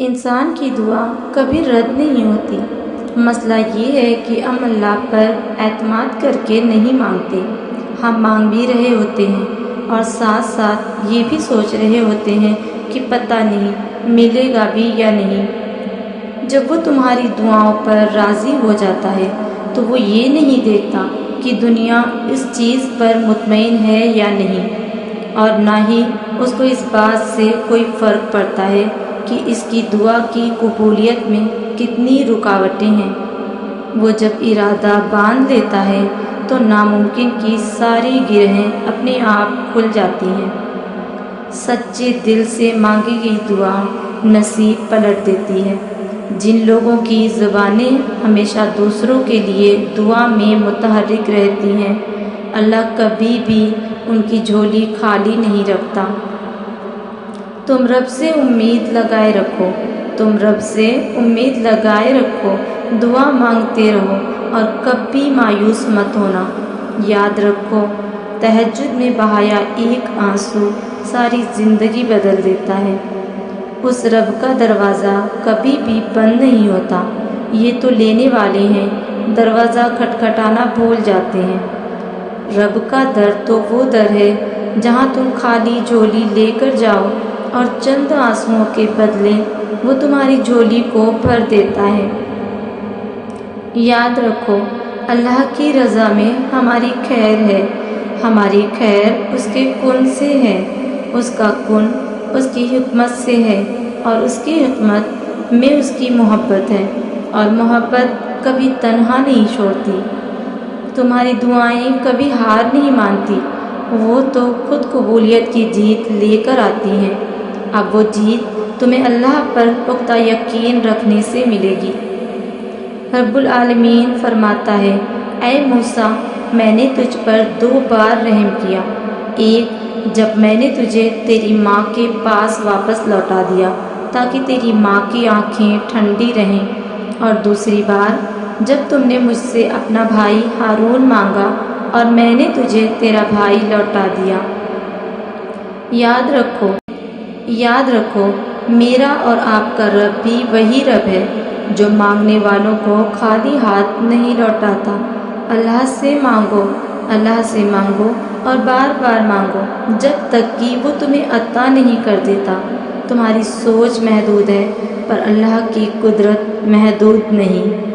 انسان کی دعا کبھی رد نہیں ہوتی۔ مسئلہ یہ ہے کہ ہم اللہ پر اعتماد کر کے نہیں مانگتے۔ ہم مانگ بھی رہے ہوتے ہیں اور ساتھ ساتھ یہ بھی سوچ رہے ہوتے ہیں کہ پتہ نہیں ملے گا بھی یا نہیں۔ جب وہ تمہاری دعاؤں پر راضی ہو جاتا ہے تو وہ یہ نہیں دیکھتا کہ دنیا اس چیز پر مطمئن ہے یا نہیں، اور نہ ہی اس کو اس بات سے کوئی فرق پڑتا ہے کہ اس کی دعا کی قبولیت میں کتنی رکاوٹیں ہیں۔ وہ جب ارادہ باندھ لیتا ہے تو ناممکن کی ساری گرہیں اپنے آپ کھل جاتی ہیں۔ سچے دل سے مانگی گئی دعا نصیب پلٹ دیتی ہے۔ جن لوگوں کی زبانیں ہمیشہ دوسروں کے لیے دعا میں متحرک رہتی ہیں، اللہ کبھی بھی ان کی جھولی خالی نہیں رکھتا۔ تم رب سے امید لگائے رکھو، تم رب سے امید لگائے رکھو، دعا مانگتے رہو اور کبھی مایوس مت ہونا۔ یاد رکھو، تہجد میں بہایا ایک آنسو ساری زندگی بدل دیتا ہے۔ اس رب کا دروازہ کبھی بھی بند نہیں ہوتا۔ یہ تو لینے والے ہیں، دروازہ کھٹکھٹانا بھول جاتے ہیں۔ رب کا در تو وہ در ہے جہاں تم خالی جھولی لے کر جاؤ اور چند آنسوؤں کے بدلے وہ تمہاری جھولی کو بھر دیتا ہے۔ یاد رکھو، اللہ کی رضا میں ہماری خیر ہے۔ ہماری خیر اس کے کن سے ہے، اس کا کن اس کی حکمت سے ہے، اور اس کی حکمت میں اس کی محبت ہے، اور محبت کبھی تنہا نہیں چھوڑتی۔ تمہاری دعائیں کبھی ہار نہیں مانتی، وہ تو خود قبولیت کی جیت لے کر آتی ہیں۔ اب وہ جیت تمہیں اللہ پر پختہ یقین رکھنے سے ملے گی۔ رب العالمین فرماتا ہے، اے موسیٰ، میں نے تجھ پر 2 بار رحم کیا۔ ایک جب میں نے تجھے تیری ماں کے پاس واپس لوٹا دیا تاکہ تیری ماں کی آنکھیں ٹھنڈی رہیں، اور دوسری بار جب تم نے مجھ سے اپنا بھائی ہارون مانگا اور میں نے تجھے تیرا بھائی لوٹا دیا۔ یاد رکھو میرا اور آپ کا رب بھی وہی رب ہے جو مانگنے والوں کو خالی ہاتھ نہیں لوٹاتا۔ اللہ سے مانگو اور بار بار مانگو جب تک کہ وہ تمہیں عطا نہیں کر دیتا۔ تمہاری سوچ محدود ہے پر اللہ کی قدرت محدود نہیں۔